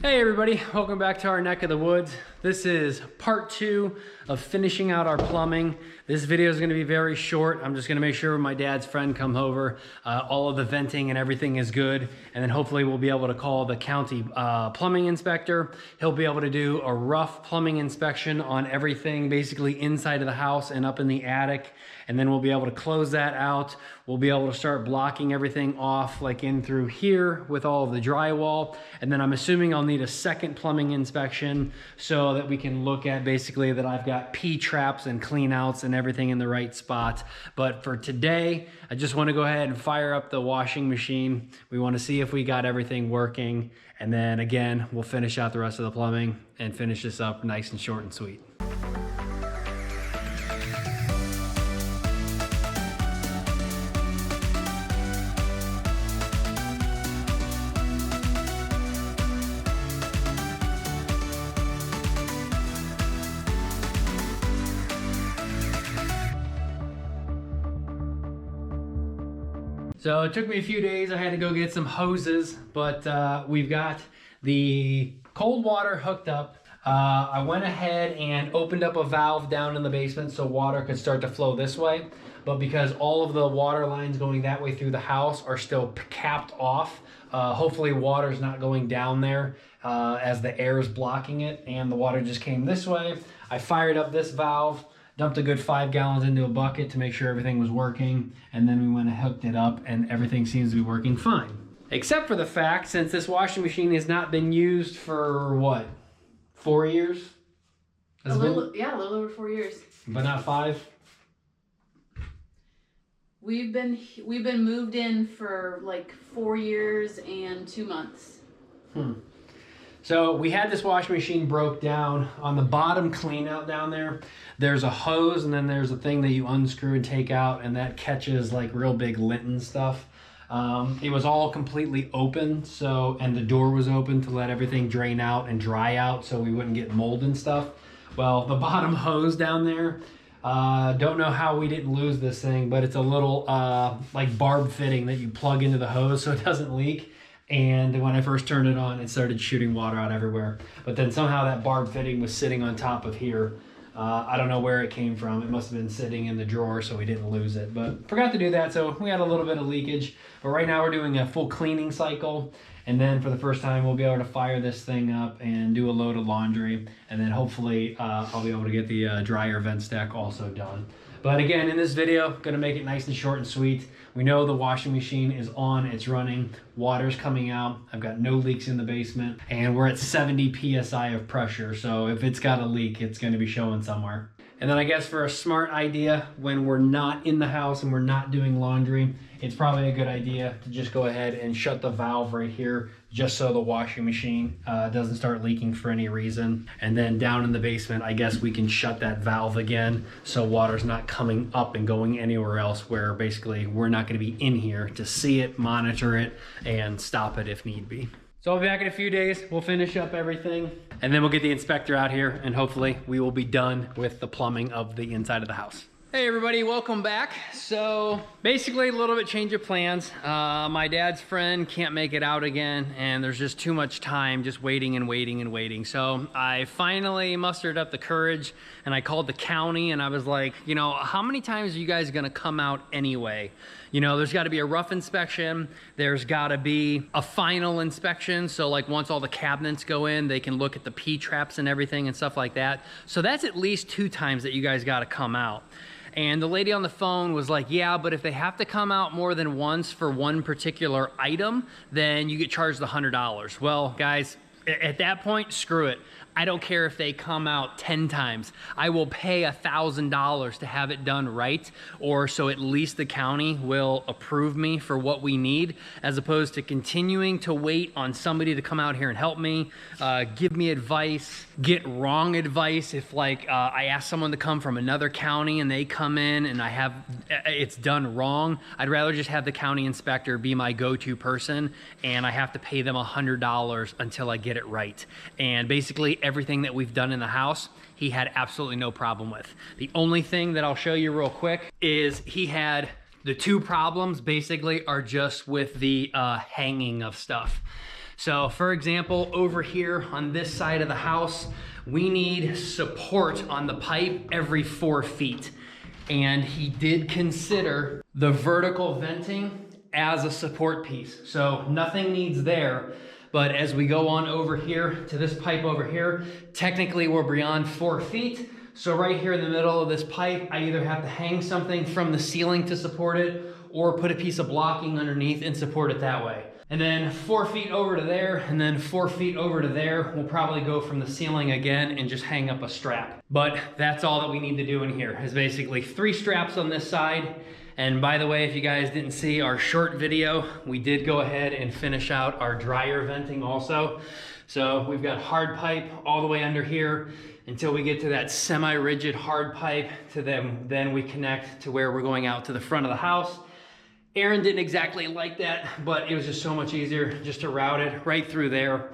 Hey everybody, welcome back to our neck of the woods. This is part 2 of finishing out our plumbing. This video is going to be very short. I'm just going to make sure when my dad's friend come over, all of the venting and everything is good. And then hopefully we'll be able to call the county plumbing inspector. He'll be able to do a rough plumbing inspection on everything basically inside of the house and up in the attic. And then we'll be able to close that out. We'll be able to start blocking everything off like in through here with all of the drywall. And then I'm assuming I'll need a second plumbing inspection so that we can look at basically that I've got P-traps and clean outs and everything in the right spot. But for today, I just want to go ahead and fire up the washing machine. We want to see if we got everything working. And then again, we'll finish out the rest of the plumbing and finish this up nice and short and sweet. So it took me a few days. I had to go get some hoses, but we've got the cold water hooked up. I went ahead and opened up a valve down in the basement so water could start to flow this way. But because all of the water lines going that way through the house are still capped off, hopefully water's not going down there as the air is blocking it, and the water just came this way. I fired up this valve, dumped a good 5 gallons into a bucket to make sure everything was working, and then we went and hooked it up and everything seems to be working fine. Except for the fact, since this washing machine has not been used for what, 4 years? Yeah, a little over 4 years. But not 5? We've been moved in for like 4 years and 2 months. So we had this washing machine broke down. On the bottom clean out down there, there's a hose and then there's a thing that you unscrew and take out, and that catches like real big lint and stuff. It was all completely open, and the door was open to let everything drain out and dry out so we wouldn't get mold and stuff. Well, the bottom hose down there, don't know how we didn't lose this thing, but it's a little like barb fitting that you plug into the hose so it doesn't leak. And when I first turned it on, it started shooting water out everywhere. But then somehow that barb fitting was sitting on top of here. I don't know where it came from. It must have been sitting in the drawer so we didn't lose it. But forgot to do that, so we had a little bit of leakage. But right now we're doing a full cleaning cycle. And then for the first time, we'll be able to fire this thing up and do a load of laundry. And then hopefully I'll be able to get the dryer vent stack also done. But again, in this video, gonna make it nice and short and sweet. We know the washing machine is on, it's running, water's coming out. I've got no leaks in the basement, and we're at 70 PSI of pressure. So if it's got a leak, it's gonna be showing somewhere. And then I guess for a smart idea, when we're not in the house and we're not doing laundry, it's probably a good idea to just go ahead and shut the valve right here, just so the washing machine doesn't start leaking for any reason. And then down in the basement, I guess we can shut that valve again so water's not coming up and going anywhere else, where basically we're not gonna be in here to see it, monitor it, and stop it if need be. So I'll be back in a few days. We'll finish up everything, and then we'll get the inspector out here, and hopefully we will be done with the plumbing of the inside of the house. Hey everybody, welcome back. So basically a little bit change of plans. My dad's friend can't make it out again, and there's just too much time just waiting and waiting and waiting. So I finally mustered up the courage and I called the county and I was like, you know, how many times are you guys gonna come out anyway? You know, there's gotta be a rough inspection. There's gotta be a final inspection. So like once all the cabinets go in, they can look at the P-traps and everything and stuff like that. So that's at least 2 times that you guys gotta come out. And the lady on the phone was like, yeah, but if they have to come out more than once for one particular item, then you get charged the $100. Well, guys, at that point, screw it. I don't care if they come out 10 times. I will pay $1,000 to have it done right, or so at least the county will approve me for what we need, as opposed to continuing to wait on somebody to come out here and help me, give me advice, get wrong advice. If like I ask someone to come from another county and they come in and it's done wrong, I'd rather just have the county inspector be my go-to person, and I have to pay them $100 until I get it right. And basically everything that we've done in the house, he had absolutely no problem with. The only thing that I'll show you real quick is he had the 2 problems basically are just with the hanging of stuff. So for example, over here on this side of the house, we need support on the pipe every 4 feet. And he did consider the vertical venting as a support piece. So nothing needs there. But as we go on over here to this pipe over here, technically we're beyond 4 feet. So right here in the middle of this pipe, I either have to hang something from the ceiling to support it or put a piece of blocking underneath and support it that way. And then 4 feet over to there, and then 4 feet over to there, we'll probably go from the ceiling again and just hang up a strap. But that's all that we need to do in here, is basically 3 straps on this side. And by the way, if you guys didn't see our short video, we did go ahead and finish out our dryer venting also. So we've got hard pipe all the way under here until we get to that semi-rigid hard pipe to them. Then we connect to where we're going out to the front of the house. Aaron didn't exactly like that, but it was just so much easier just to route it right through there.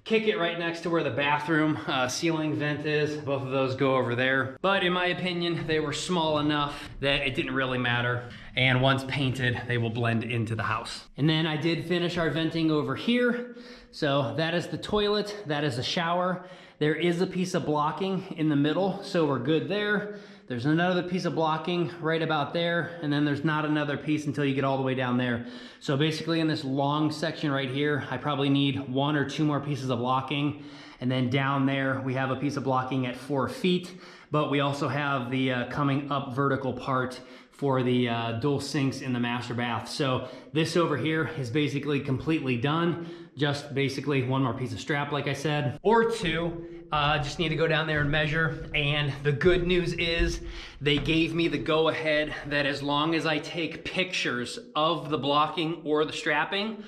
Kick it right next to where the bathroom ceiling vent is. Both of those go over there. But in my opinion, they were small enough that it didn't really matter. And once painted, they will blend into the house. And then I did finish our venting over here. So that is the toilet, that is the shower. There is a piece of blocking in the middle, so we're good there. There's another piece of blocking right about there, and then there's not another piece until you get all the way down there. So basically in this long section right here, I probably need 1 or 2 more pieces of blocking. And then down there, we have a piece of blocking at 4 feet, but we also have the coming up vertical part for the dual sinks in the master bath. So this over here is basically completely done. Just basically 1 more piece of strap, like I said, or 2. Just need to go down there and measure. And the good news is they gave me the go ahead that as long as I take pictures of the blocking or the strapping,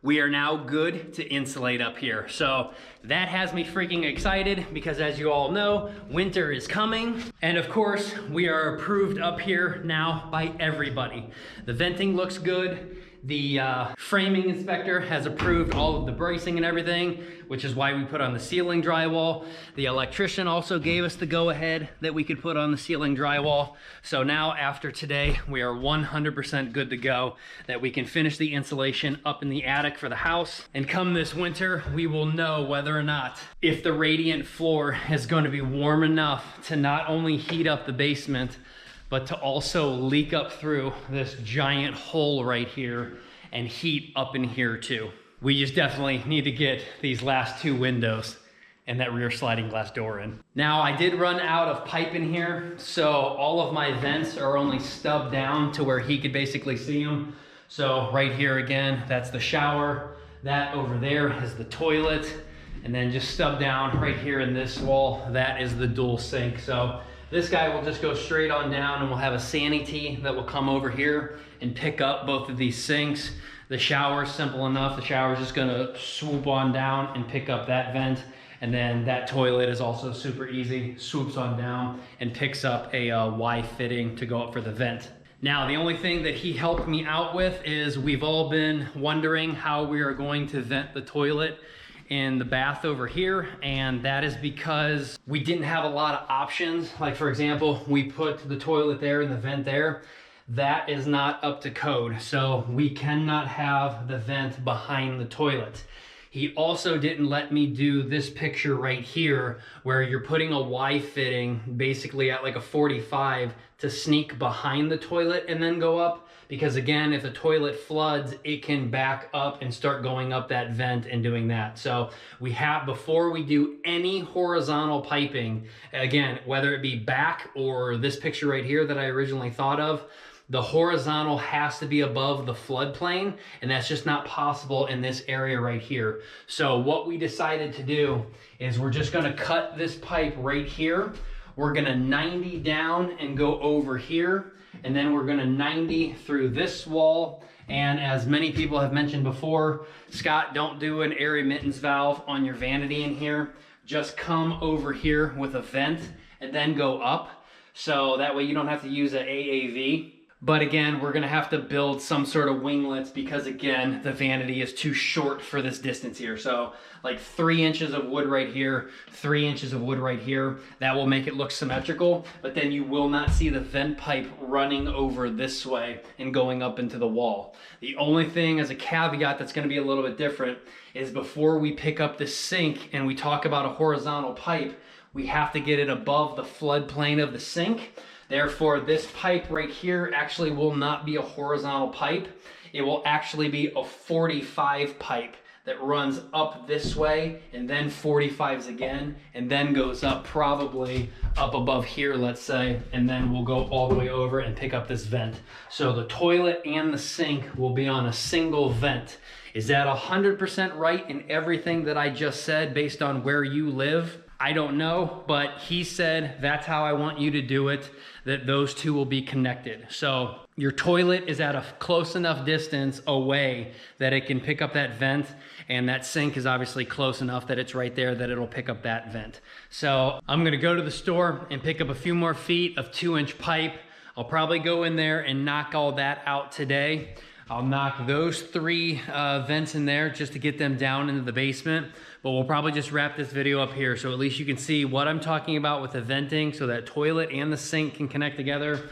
we are now good to insulate up here. So that has me freaking excited because as you all know, winter is coming. And of course, we are approved up here now by everybody. The venting looks good. The framing inspector has approved all of the bracing and everything, which is why we put on the ceiling drywall. The electrician also gave us the go-ahead that we could put on the ceiling drywall. So now after today, we are 100% good to go, that we can finish the insulation up in the attic for the house. And come this winter, we will know whether or not if the radiant floor is going to be warm enough to not only heat up the basement, but to also leak up through this giant hole right here and heat up in here too. We just definitely need to get these last 2 windows and that rear sliding glass door in. Now I did run out of pipe in here, so all of my vents are only stubbed down to where he could basically see them. So right here again, that's the shower. That over there is the toilet. And then just stubbed down right here in this wall, that is the dual sink. So this guy will just go straight on down and we'll have a sanity that will come over here and pick up both of these sinks. The shower is simple enough. The shower is just gonna swoop on down and pick up that vent. And then that toilet is also super easy, swoops on down and picks up a Y fitting to go up for the vent. Now, the only thing that he helped me out with is we've all been wondering how we are going to vent the toilet in the bath over here, and that is because we didn't have a lot of options. Like for example, we put the toilet there and the vent there. That is not up to code, so we cannot have the vent behind the toilet. He also didn't let me do this picture right here where you're putting a Y fitting basically at like a 45 to sneak behind the toilet and then go up. Because again, if the toilet floods, it can back up and start going up that vent and doing that. So we have, before we do any horizontal piping, again, whether it be back or this picture right here that I originally thought of, the horizontal has to be above the floodplain, and that's just not possible in this area right here. So what we decided to do is we're just gonna cut this pipe right here. We're gonna 90 down and go over here, and then we're gonna 90 through this wall. And as many people have mentioned before, Scott, don't do an air remittance valve on your vanity in here. Just come over here with a vent and then go up. So that way you don't have to use an AAV. But again, we're gonna have to build some sort of winglets because again, the vanity is too short for this distance here. So like 3 inches of wood right here, 3 inches of wood right here. That will make it look symmetrical, but then you will not see the vent pipe running over this way and going up into the wall. The only thing as a caveat that's gonna be a little bit different is before we pick up this sink and we talk about a horizontal pipe, we have to get it above the floodplain of the sink. Therefore, this pipe right here actually will not be a horizontal pipe. It will actually be a 45 pipe that runs up this way and then 45s again and then goes up probably up above here, let's say, and then we'll go all the way over and pick up this vent. So the toilet and the sink will be on a single vent. Is that 100% right in everything that I just said based on where you live? I don't know, but he said that's how I want you to do it, that those two will be connected. So your toilet is at a close enough distance away that it can pick up that vent, and that sink is obviously close enough that it's right there that it'll pick up that vent. So I'm gonna go to the store and pick up a few more feet of 2-inch pipe. I'll probably go in there and knock all that out today. I'll knock those 3 vents in there just to get them down into the basement. But we'll probably just wrap this video up here so at least you can see what I'm talking about with the venting so that toilet and the sink can connect together.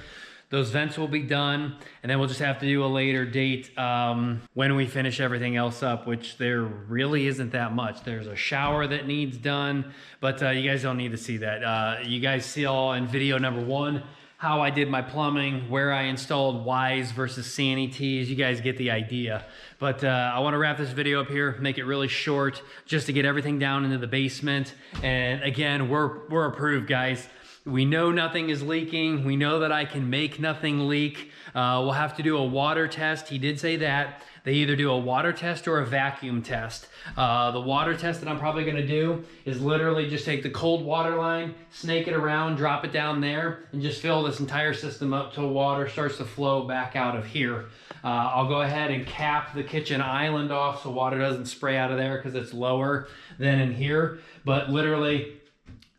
Those vents will be done, and then we'll just have to do a later date when we finish everything else up, which there really isn't that much. There's a shower that needs done, but you guys don't need to see that. You guys saw in video number 1 how I did my plumbing, where I installed Y's versus Sanity's. You guys get the idea. But I want to wrap this video up here, make it really short, just to get everything down into the basement. And again, we're approved, guys. We know nothing is leaking. We know that I can make nothing leak. We'll have to do a water test. He did say that. They either do a water test or a vacuum test. The water test that I'm probably gonna do is literally just take the cold water line, snake it around, drop it down there, and just fill this entire system up till water starts to flow back out of here. I'll go ahead and cap the kitchen island off so water doesn't spray out of there because it's lower than in here. But literally,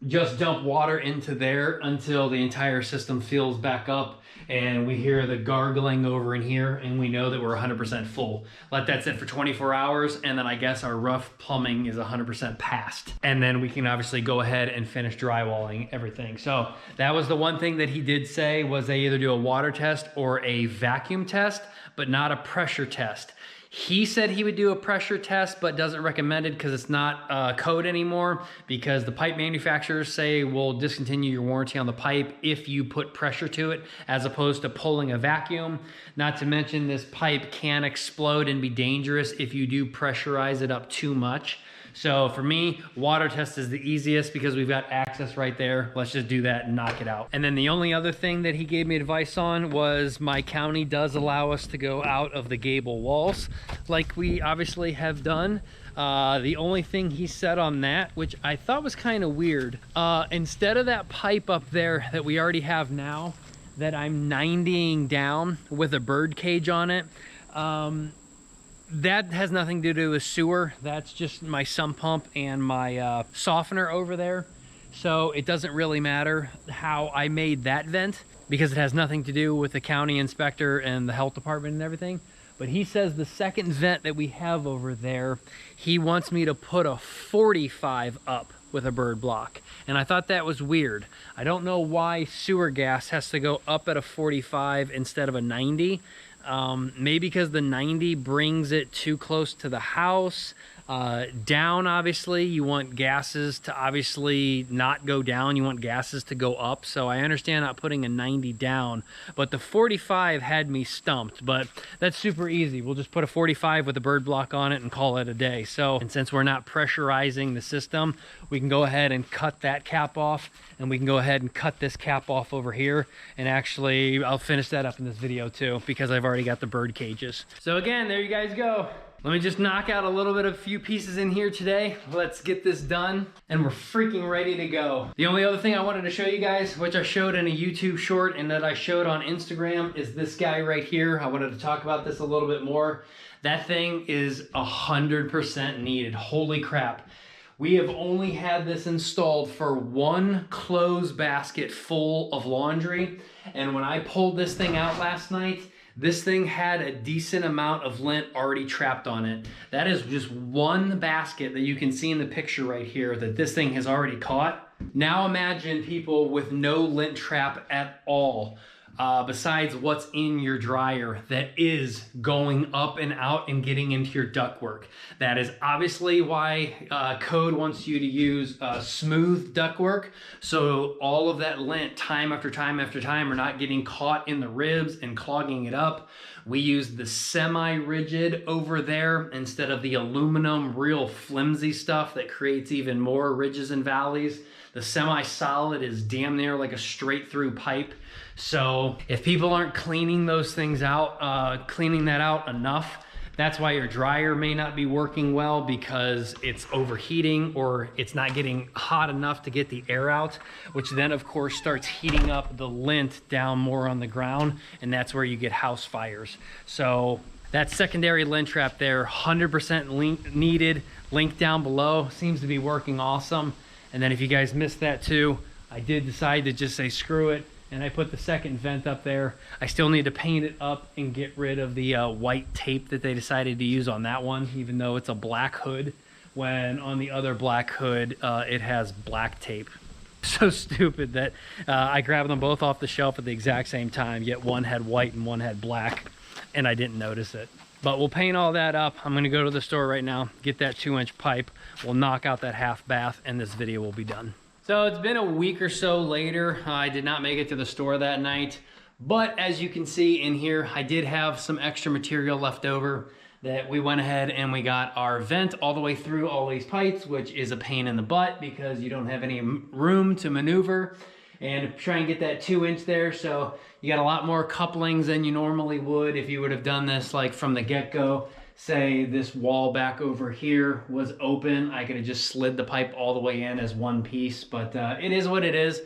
just dump water into there until the entire system fills back up and we hear the gargling over in here and we know that we're 100% full. Let that sit for 24 hours and then I guess our rough plumbing is 100% passed. And then we can obviously go ahead and finish drywalling everything. So that was the one thing that he did say was they either do a water test or a vacuum test, but not a pressure test. He said he would do a pressure test, but doesn't recommend it because it's not code anymore, because the pipe manufacturers say we'll discontinue your warranty on the pipe if you put pressure to it, as opposed to pulling a vacuum. Not to mention this pipe can explode and be dangerous if you do pressurize it up too much. So for me, water test is the easiest because we've got access right there. Let's just do that and knock it out. And then the only other thing that he gave me advice on was my county does allow us to go out of the gable walls, like we obviously have done. The only thing he said on that, which I thought was kind of weird, instead of that pipe up there that we already have now, that I'm 90ing down with a bird cage on it, that has nothing to do with sewer. That's just my sump pump and my softener over there. So it doesn't really matter how I made that vent because it has nothing to do with the county inspector and the health department and everything. But he says the second vent that we have over there, he wants me to put a 45 up with a bird block. And I thought that was weird. I don't know why sewer gas has to go up at a 45 instead of a 90. Maybe because the 90 brings it too close to the house. Down, obviously, you want gases to obviously not go down. You want gases to go up. So I understand not putting a 90 down, but the 45 had me stumped. But that's super easy. We'll just put a 45 with a bird block on it and call it a day. So, and since we're not pressurizing the system, we can go ahead and cut that cap off, and we can go ahead and cut this cap off over here. And actually, I'll finish that up in this video too, because I've already got the bird cages. So again, there you guys go. Let me just knock out a little bit of a few pieces in here today. Let's get this done and we're freaking ready to go. The only other thing I wanted to show you guys, which I showed in a YouTube short and that I showed on Instagram, is this guy right here. I wanted to talk about this a little bit more. That thing is 100% needed. Holy crap. We have only had this installed for one clothes basket full of laundry. And when I pulled this thing out last night, this thing had a decent amount of lint already trapped on it. That is just one basket that you can see in the picture right here that this thing has already caught. Now imagine people with no lint trap at all. Besides what's in your dryer that is going up and out and getting into your ductwork. That is obviously why code wants you to use smooth ductwork, so all of that lint time after time after time are not getting caught in the ribs and clogging it up. We use the semi-rigid over there instead of the aluminum real flimsy stuff that creates even more ridges and valleys. The semi-solid is damn near like a straight through pipe. So if people aren't cleaning those things out, cleaning that out enough, that's why your dryer may not be working well, because it's overheating or it's not getting hot enough to get the air out, which then of course starts heating up the lint down more on the ground, and that's where you get house fires. So that secondary lint trap there, 100% needed, link down below, seems to be working awesome. And then if you guys missed that too, I did decide to just say screw it, and I put the second vent up there. I still need to paint it up and get rid of the white tape that they decided to use on that one, even though it's a black hood, when on the other black hood it has black tape. So stupid that I grabbed them both off the shelf at the exact same time, yet one had white and one had black, and I didn't notice it. But we'll paint all that up. I'm gonna go to the store right now, get that 2-inch pipe. We'll knock out that half bath, and this video will be done. So it's been a week or so later. I did not make it to the store that night, but as you can see in here, I did have some extra material left over that we went ahead and we got our vent all the way through all these pipes, which is a pain in the butt because you don't have any room to maneuver and try and get that 2-inch there. So you got a lot more couplings than you normally would if you would have done this like from the get-go. Say this wall back over here was open, I could have just slid the pipe all the way in as one piece, but it is what it is.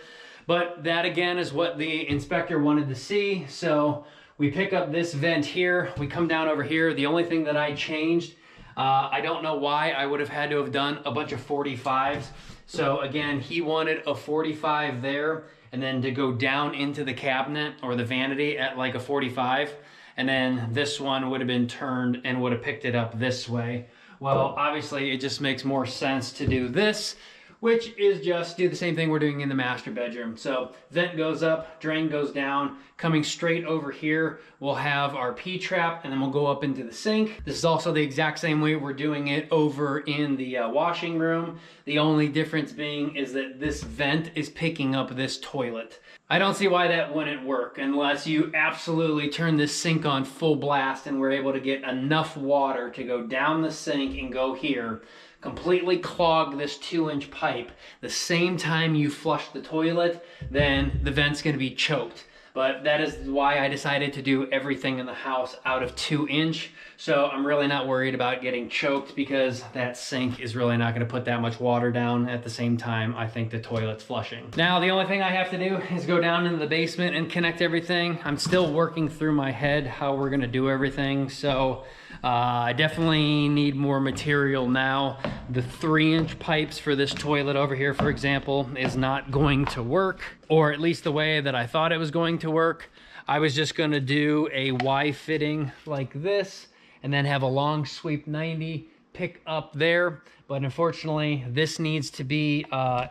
But that again is what the inspector wanted to see. So we pick up this vent here, we come down over here. The only thing that I changed, I don't know why I would have had to have done a bunch of 45s. So again, he wanted a 45 there, and then to go down into the cabinet or the vanity at like a 45. And then this one would have been turned and would have picked it up this way. Well, obviously it just makes more sense to do this, which is just do the same thing we're doing in the master bedroom. So vent goes up, drain goes down. Coming straight over here, we'll have our P-trap, and then we'll go up into the sink. This is also the exact same way we're doing it over in the washing room. The only difference being is that this vent is picking up this toilet. I don't see why that wouldn't work unless you absolutely turn this sink on full blast and we're able to get enough water to go down the sink and go here, completely clog this 2-inch pipe. The same time you flush the toilet, then the vent's gonna be choked. But that is why I decided to do everything in the house out of 2-inch. So I'm really not worried about getting choked because that sink is really not going to put that much water down at the same time I think the toilet's flushing. Now the only thing I have to do is go down into the basement and connect everything. I'm still working through my head how we're going to do everything. So I definitely need more material now. The 3-inch pipes for this toilet over here, for example, is not going to work, or at least the way that I thought it was going to work. I was just going to do a Y fitting like this and then have a long sweep 90 pick up there. But unfortunately, this needs to be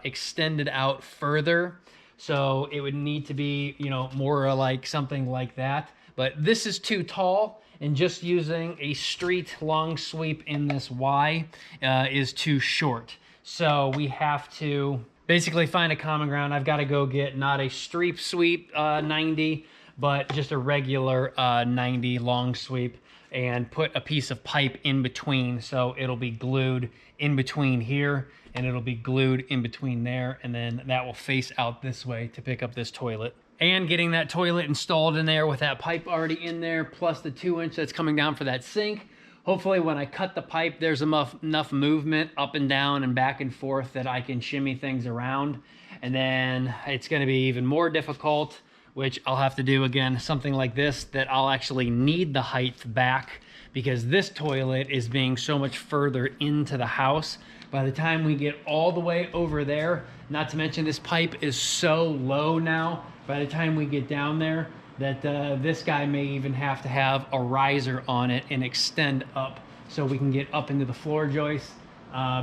extended out further. So it would need to be, you know, more like something like that. But this is too tall, and just using a street long sweep in this Y is too short. So we have to basically find a common ground. I've got to go get not a street sweep 90, but just a regular 90 long sweep, and put a piece of pipe in between, so it'll be glued in between here and it'll be glued in between there, and then that will face out this way to pick up this toilet. And getting that toilet installed in there with that pipe already in there, plus the 2-inch that's coming down for that sink. Hopefully when I cut the pipe, there's enough movement up and down and back and forth that I can shimmy things around. And then it's going to be even more difficult, which I'll have to do again, something like this, that I'll actually need the height back because this toilet is being so much further into the house. By the time we get all the way over there, not to mention this pipe is so low now, by the time we get down there, that this guy may even have to have a riser on it and extend up so we can get up into the floor joist,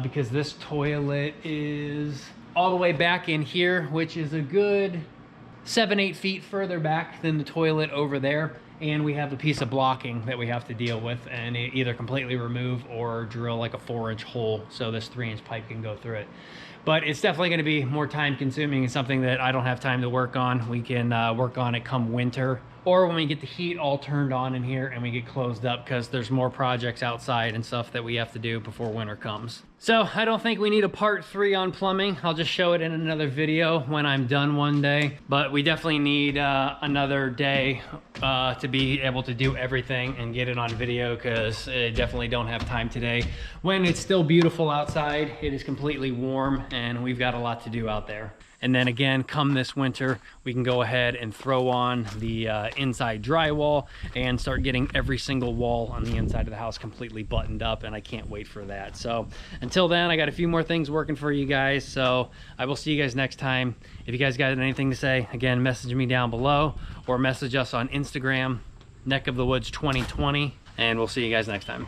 because this toilet is all the way back in here, which is a good 7-8 feet further back than the toilet over there. And we have a piece of blocking that we have to deal with and either completely remove or drill like a 4-inch hole so this 3-inch pipe can go through it. But it's definitely going to be more time consuming and something that I don't have time to work on. We can work on it come winter, or when we get the heat all turned on in here and we get closed up, because there's more projects outside and stuff that we have to do before winter comes. So I don't think we need a part 3 on plumbing. I'll just show it in another video when I'm done one day. But we definitely need another day to be able to do everything and get it on video, because I definitely don't have time today. When it's still beautiful outside, it is completely warm and we've got a lot to do out there. And then again, come this winter, we can go ahead and throw on the inside drywall and start getting every single wall on the inside of the house completely buttoned up, and I can't wait for that. So until then, I got a few more things working for you guys, so I will see you guys next time. If you guys got anything to say, again, message me down below or message us on Instagram, NeckofTheWoods 2020, and we'll see you guys next time.